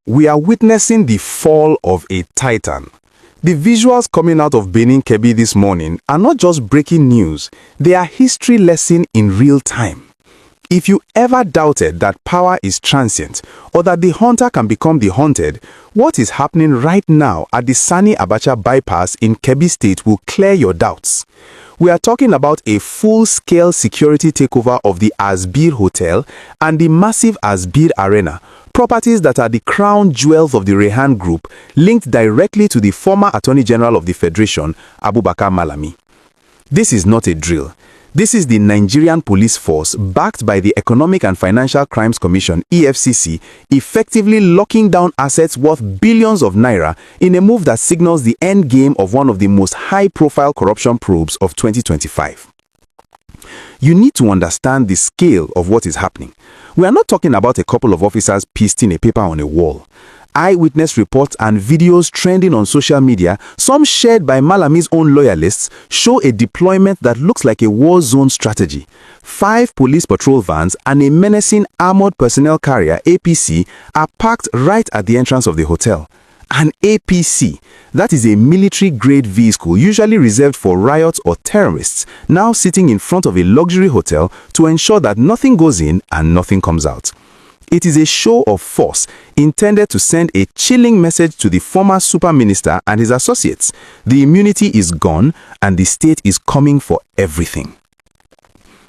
We are witnessing the fall of a titan. The visuals coming out of Benin Kebbi this morning are not just breaking news, they are history lesson in real time. If you ever doubted that power is transient or that the hunter can become the hunted, what is happening right now at the Sani Abacha bypass in Kebbi State will clear your doubts. We are talking about a full-scale security takeover of the Asbir Hotel and the massive Asbir Arena, properties that are the crown jewels of the Rehan Group, linked directly to the former Attorney General of the Federation, Abubakar Malami. This is not a drill. This is the Nigerian police force, backed by the Economic and Financial Crimes Commission, EFCC, effectively locking down assets worth billions of naira in a move that signals the end game of one of the most high-profile corruption probes of 2025. You need to understand the scale of what is happening. We are not talking about a couple of officers pasting a paper on a wall. Eyewitness reports and videos trending on social media, some shared by Malami's own loyalists, show a deployment that looks like a war zone strategy. 5 police patrol vans and a menacing armored personnel carrier, APC, are parked right at the entrance of the hotel. An APC, that is a military-grade vehicle usually reserved for riots or terrorists, now sitting in front of a luxury hotel to ensure that nothing goes in and nothing comes out. It is a show of force intended to send a chilling message to the former super minister and his associates. The immunity is gone and the state is coming for everything.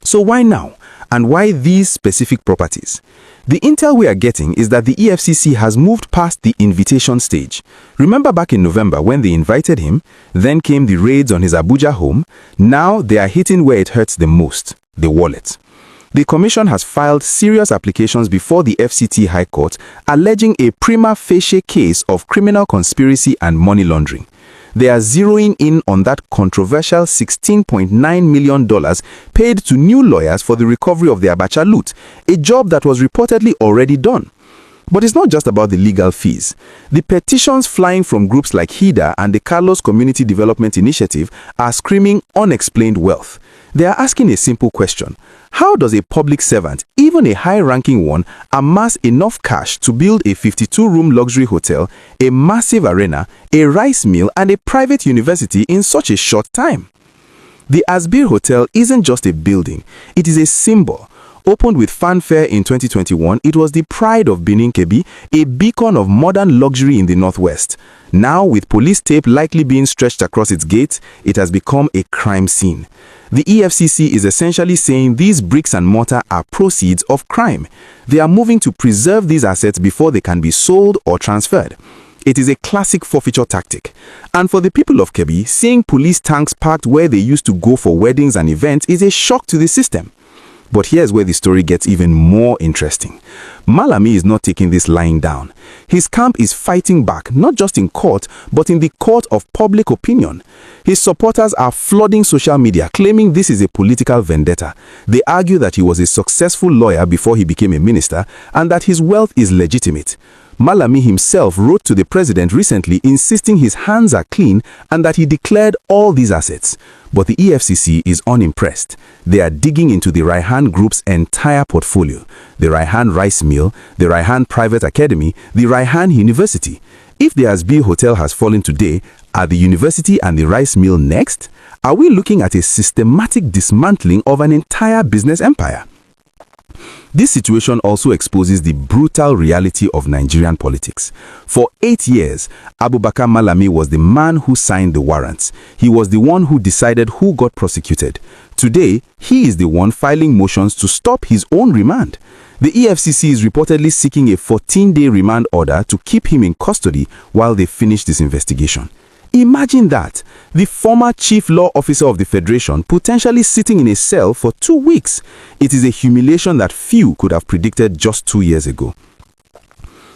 So why now? And why these specific properties? The intel we are getting is that the EFCC has moved past the invitation stage. Remember back in November when they invited him? Then came the raids on his Abuja home. Now they are hitting where it hurts the most, the wallet. The Commission has filed serious applications before the FCT High Court alleging a prima facie case of criminal conspiracy and money laundering. They are zeroing in on that controversial $16.9 million paid to new lawyers for the recovery of the Abacha loot, a job that was reportedly already done. But it's not just about the legal fees. The petitions flying from groups like HIDA and the Carlos Community Development Initiative are screaming unexplained wealth. They are asking a simple question. How does a public servant, even a high-ranking one, amass enough cash to build a 52-room luxury hotel, a massive arena, a rice mill, and a private university in such a short time? The Asbir Hotel isn't just a building, it is a symbol. Opened with fanfare in 2021, it was the pride of Benin Kebbi, a beacon of modern luxury in the northwest. Now, with police tape likely being stretched across its gates, it has become a crime scene. The EFCC is essentially saying these bricks and mortar are proceeds of crime. They are moving to preserve these assets before they can be sold or transferred. It is a classic forfeiture tactic. And for the people of Kebbi, seeing police tanks parked where they used to go for weddings and events is a shock to the system. But here's where the story gets even more interesting. Malami is not taking this lying down. His camp is fighting back, not just in court, but in the court of public opinion. His supporters are flooding social media, claiming this is a political vendetta. They argue that he was a successful lawyer before he became a minister, and that his wealth is legitimate. Malami himself wrote to the president recently insisting his hands are clean and that he declared all these assets. But the EFCC is unimpressed. They are digging into the Rehan Group's entire portfolio. The Rehan Rice Mill, the Rehan Private Academy, the Rehan University. If the Asbir Hotel has fallen today, are the university and the rice mill next? Are we looking at a systematic dismantling of an entire business empire? This situation also exposes the brutal reality of Nigerian politics. For 8 years, Abubakar Malami was the man who signed the warrants. He was the one who decided who got prosecuted. Today, he is the one filing motions to stop his own remand. The EFCC is reportedly seeking a 14-day remand order to keep him in custody while they finish this investigation. Imagine that, the former chief law officer of the Federation potentially sitting in a cell for 2 weeks. It is a humiliation that few could have predicted just 2 years ago.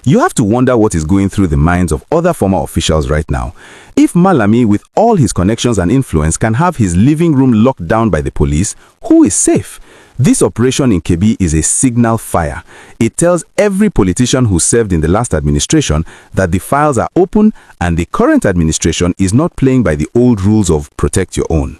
You have to wonder what is going through the minds of other former officials right now. If Malami, with all his connections and influence, can have his living room locked down by the police, who is safe? This operation in Kebbi is a signal fire. It tells every politician who served in the last administration that the files are open and the current administration is not playing by the old rules of protect your own.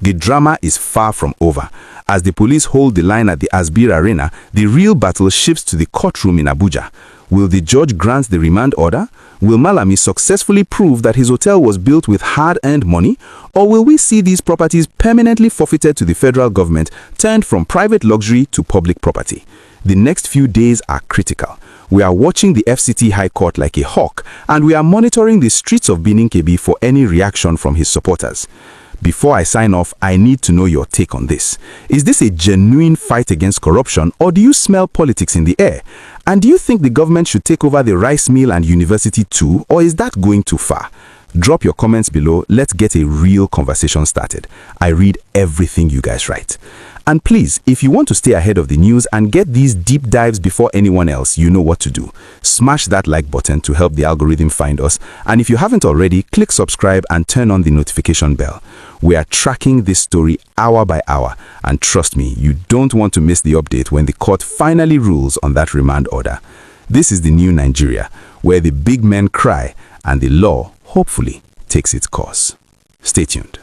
The drama is far from over. As the police hold the line at the Asbir Arena, the real battle shifts to the courtroom in Abuja. Will the judge grant the remand order? Will Malami successfully prove that his hotel was built with hard-earned money? Or will we see these properties permanently forfeited to the federal government, turned from private luxury to public property? The next few days are critical. We are watching the FCT High Court like a hawk, and we are monitoring the streets of Benin Kebbi for any reaction from his supporters. Before I sign off, I need to know your take on this. Is this a genuine fight against corruption, or do you smell politics in the air? And do you think the government should take over the rice mill and university too, or is that going too far? Drop your comments below. Let's get a real conversation started. I read everything you guys write. And please, if you want to stay ahead of the news and get these deep dives before anyone else, you know what to do. Smash that like button to help the algorithm find us. And if you haven't already, click subscribe and turn on the notification bell. We are tracking this story hour by hour. And trust me, you don't want to miss the update when the court finally rules on that remand order. This is the new Nigeria, where the big men cry and the law, hopefully, takes its course. Stay tuned.